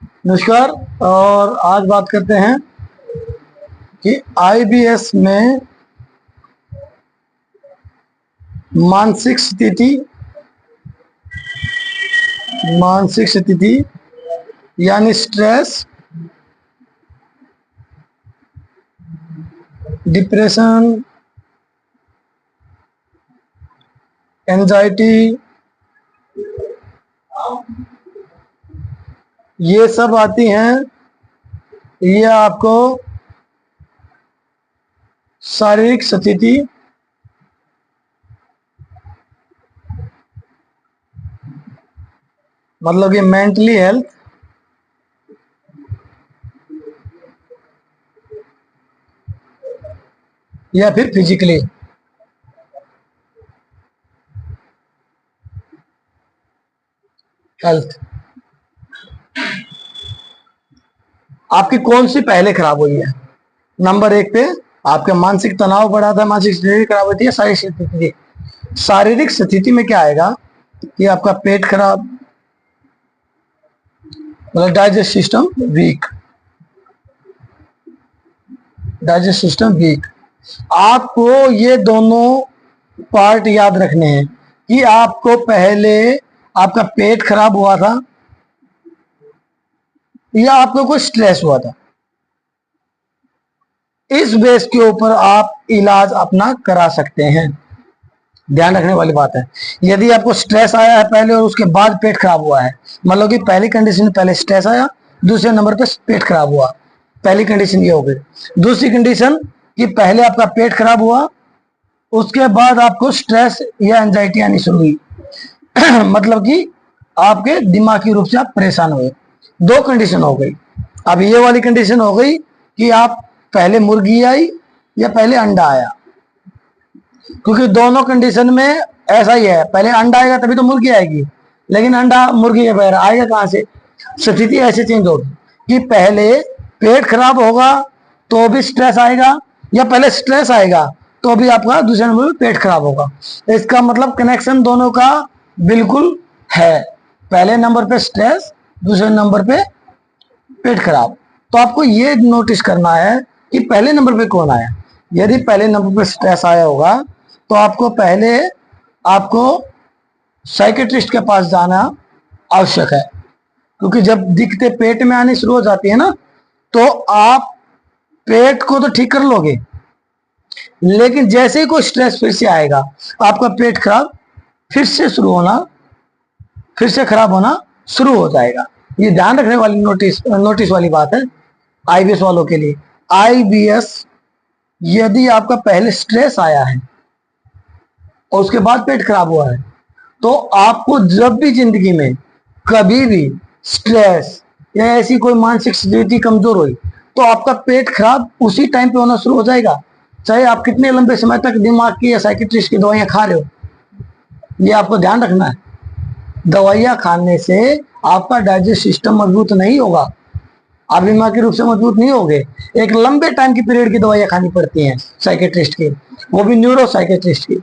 नमस्कार। और आज बात करते हैं कि आईबीएस में मानसिक स्थिति यानी स्ट्रेस, डिप्रेशन, एंजाइटी, ये सब आती हैं। ये आपको शारीरिक स्थिति, मतलब ये मेंटली हेल्थ, या फिर फिजिकली हेल्थ, आपकी कौन सी पहले खराब हुई है। नंबर एक पे आपका मानसिक तनाव बढ़ा था, मानसिक स्थिति खराब होती है। शारीरिक स्थिति में क्या आएगा कि आपका पेट खराब, मतलब डाइजेस्ट सिस्टम वीक। आपको ये दोनों पार्ट याद रखने हैं कि आपको पहले आपका पेट खराब हुआ था या आपको कोई स्ट्रेस हुआ था। इस बेस के ऊपर आप इलाज अपना करा सकते हैं। ध्यान रखने वाली बात है, यदि आपको स्ट्रेस आया है पहले और उसके बाद पेट खराब हुआ है, मतलब कि पहली कंडीशन पहले स्ट्रेस आया, दूसरे नंबर पे पेट खराब हुआ, पहली कंडीशन ये हो गई। दूसरी कंडीशन कि पहले आपका पेट खराब हुआ, उसके बाद आपको स्ट्रेस या एंजाइटी आनी शुरू हुई मतलब कि आपके दिमागी रूप से आप परेशान हुए। दो कंडीशन हो गई। अब ये वाली कंडीशन हो गई कि आप पहले मुर्गी आई या पहले अंडा आया, क्योंकि दोनों कंडीशन में ऐसा ही है, पहले अंडा आएगा तभी तो मुर्गी आएगी, लेकिन अंडा मुर्गी के बगैर आएगा कहां से। स्थिति ऐसे चेंज होगी कि पहले पेट खराब होगा तो भी स्ट्रेस आएगा, या पहले स्ट्रेस आएगा तो भी आपका दूसरे नंबर पे पेट खराब होगा। इसका मतलब कनेक्शन दोनों का बिल्कुल है, पहले नंबर पे स्ट्रेस, दूसरे नंबर पे पेट खराब। तो आपको ये नोटिस करना है कि पहले नंबर पे कौन आया। यदि पहले नंबर पे स्ट्रेस आया होगा तो आपको साइकेट्रिस्ट के पास जाना आवश्यक है, क्योंकि जब दिक्कतें पेट में आनी शुरू हो जाती है ना, तो आप पेट को तो ठीक कर लोगे, लेकिन जैसे ही कोई स्ट्रेस फिर से आएगा, आपका पेट खराब फिर से खराब होना शुरू हो जाएगा। ये ध्यान रखने वाली नोटिस वाली बात है आईबीएस वालों के लिए। आईबीएस, यदि आपका पहले स्ट्रेस आया है और उसके बाद पेट खराब हुआ है, तो आपको जब भी जिंदगी में कभी भी स्ट्रेस या ऐसी कोई मानसिक स्थिति कमजोर हुई, तो आपका पेट खराब उसी टाइम पे होना शुरू हो जाएगा, चाहे आप कितने लंबे समय तक दिमाग की या साइकेट्रिस्ट की दवाइयां खा रहे हो। ये आपको ध्यान रखना है। दवाइयां खाने से आपका डाइजेस्ट सिस्टम मजबूत नहीं होगा, आप दिमागी रूप से मजबूत नहीं होगे। एक लंबे टाइम की पीरियड की दवाइयां खानी पड़ती हैं साइकेट्रिस्ट की, वो भी न्यूरो साइकेट्रिस्ट की।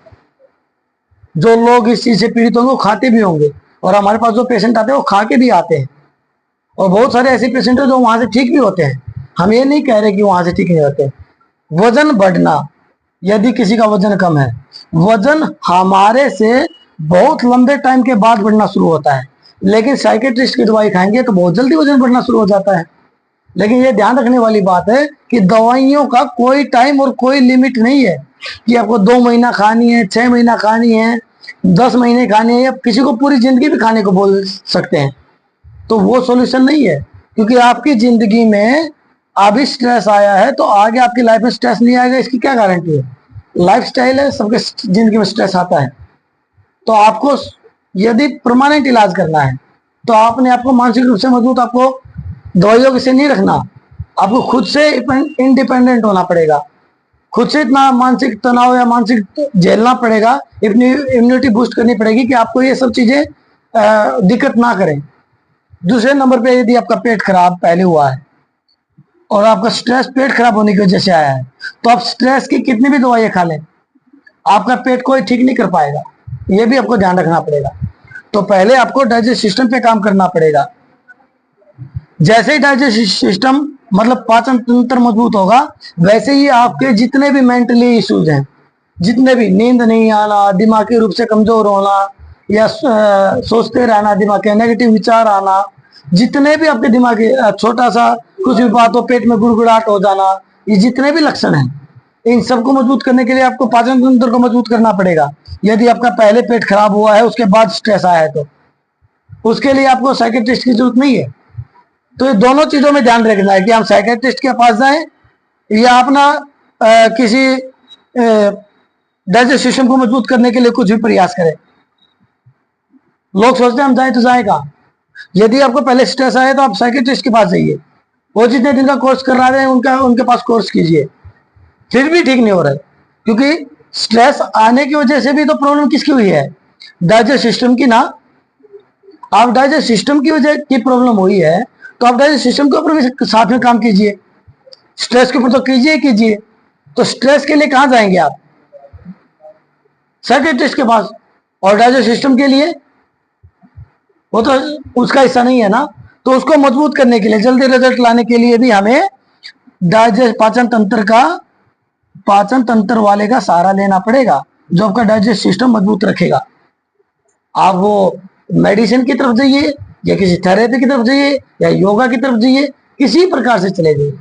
जो लोग इस चीज से पीड़ित होंगे वो खाते भी होंगे, और हमारे पास जो पेशेंट आते हैं वो खा के भी आते हैं, और बहुत सारे ऐसे पेशेंट हैं जो वहां से ठीक भी होते हैं। हम ये नहीं कह रहे कि वहां से ठीक नहीं होते। वजन बढ़ना, यदि किसी का वजन कम है, वजन हमारे से बहुत लंबे टाइम के बाद बढ़ना शुरू होता है, लेकिन साइकेट्रिस्ट की दवाई खाएंगे तो बहुत जल्दी वजन बढ़ना शुरू हो जाता है। लेकिन ये ध्यान रखने वाली बात है कि दवाइयों का कोई टाइम और कोई लिमिट नहीं है कि आपको 2 महीना खानी है, 6 महीना खानी है, 10 महीने खानी है, या किसी को पूरी जिंदगी भी खाने को बोल सकते हैं। तो वो सॉल्यूशन नहीं है, क्योंकि आपकी जिंदगी में अभी स्ट्रेस आया है तो आगे आपकी लाइफ में स्ट्रेस नहीं आएगा, इसकी क्या गारंटी है। लाइफ स्टाइल है, सबके जिंदगी में स्ट्रेस आता है। तो आपको यदि परमानेंट इलाज करना है तो आपने आपको मानसिक रूप से मजबूत, आपको दवाइयों से नहीं रखना, आपको खुद से इंडिपेंडेंट होना पड़ेगा। खुद से इतना मानसिक तनाव या मानसिक झेलना पड़ेगा, अपनी इम्यूनिटी बूस्ट करनी पड़ेगी कि आपको ये सब चीजें दिक्कत ना करें। दूसरे नंबर पे, यदि आपका पेट खराब पहले हुआ है और आपका स्ट्रेस पेट खराब होने की वजह से आया है, तो आप स्ट्रेस की कितनी भी दवाइयां खा लें, आपका पेट कोई ठीक नहीं कर पाएगा। ये भी आपको ध्यान रखना पड़ेगा। तो पहले आपको डाइजेस्ट सिस्टम पे काम करना पड़ेगा। जैसे ही डाइजेस्टिव सिस्टम मतलब पाचन तंत्र मजबूत होगा, वैसे ही आपके जितने भी मेंटली इश्यूज हैं, जितने भी नींद नहीं आना, दिमागी रूप से कमजोर होना, या सोचते रहना, दिमाग के नेगेटिव विचार आना, जितने भी आपके दिमाग के छोटा सा कुछ भी बात हो, पेट में गुड़गुड़ाहट हो जाना, ये जितने भी लक्षण हैं, इन सबको मजबूत करने के लिए आपको पाचन तंत्र को मजबूत करना पड़ेगा। यदि आपका पहले पेट खराब हुआ है, उसके बाद स्ट्रेस आया है, तो उसके लिए आपको साइकियाट्रिस्ट की जरूरत नहीं है। तो ये दोनों चीजों में ध्यान रखना है कि हम साइकियाट्रिस्ट के पास जाएं या अपना किसी डाइजेस्ट सिस्टम को मजबूत करने के लिए कुछ भी प्रयास करें। लोग सोचते हैं हम जाए तो जाए कहाँ। यदि आपको पहले स्ट्रेस आया तो आप साइकियाट्रिस्ट के पास जाइए, वो जितने दिन का कोर्स कर रहे हैं उनके पास कोर्स कीजिए, फिर भी ठीक नहीं हो रहा है। क्योंकि स्ट्रेस आने की वजह से भी तो प्रॉब्लम किसकी हुई है, डाइजेस्ट सिस्टम की ना। आप डाइजेस्ट सिस्टम की वजह की प्रॉब्लम हुई है तो आप डाइजेस्ट सिस्टम के ऊपर भी साथ में काम कीजिए, स्ट्रेस के ऊपर तो कीजिए। तो स्ट्रेस के लिए कहां जाएंगे आप, साइकियाट्रिस्ट के पास। और डाइजेस्ट सिस्टम के लिए वो तो उसका हिस्सा नहीं है ना। तो उसको मजबूत करने के लिए, जल्दी रिजल्ट लाने के लिए भी हमें डाइजेस्ट पाचन तंत्र वाले का सहारा लेना पड़ेगा, जो आपका डाइजेस्ट सिस्टम मजबूत रखेगा। आप वो मेडिसिन की तरफ जाइए या किसी थेरेपी की तरफ जाइए या योगा की तरफ जाइए, किसी प्रकार से चले जाइए,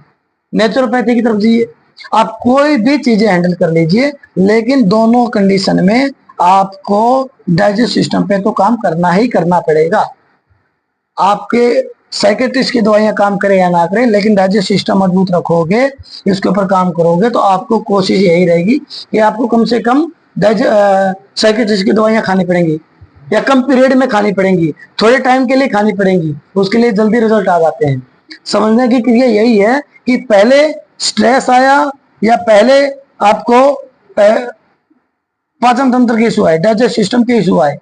नेचुरोपैथी की तरफ जाइए, आप कोई भी चीजें हैंडल कर लीजिए, लेकिन दोनों कंडीशन में आपको डाइजेस्ट सिस्टम पे तो काम करना ही करना पड़ेगा। आपके साइकियाट्रिस्ट की दवाइयां काम करें या ना करें, लेकिन डाइजेस्ट सिस्टम मजबूत रखोगे, इसके ऊपर काम करोगे, तो आपको कोशिश यही रहेगी कि आपको कम से कम साइकियाट्रिस्ट की दवाइयां खानी पड़ेंगी या कम पीरियड में खानी पड़ेंगी, थोड़े टाइम के लिए खानी पड़ेंगी, उसके लिए जल्दी रिजल्ट आ जाते हैं। समझने की क्रिया यही है कि पहले स्ट्रेस आया या पहले आपको पाचन तंत्र के इशू आए, डाइजेस्ट सिस्टम के इशू आए,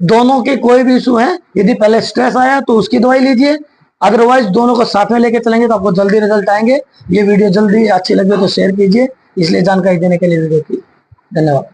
दोनों के कोई भी इशू है, यदि पहले स्ट्रेस आया तो उसकी दवाई लीजिए, अदरवाइज दोनों को साथ में लेके चलेंगे तो आपको जल्दी रिजल्ट आएंगे। ये वीडियो जल्दी अच्छी लगे तो शेयर कीजिए, इसलिए जानकारी देने के लिए वीडियो की धन्यवाद।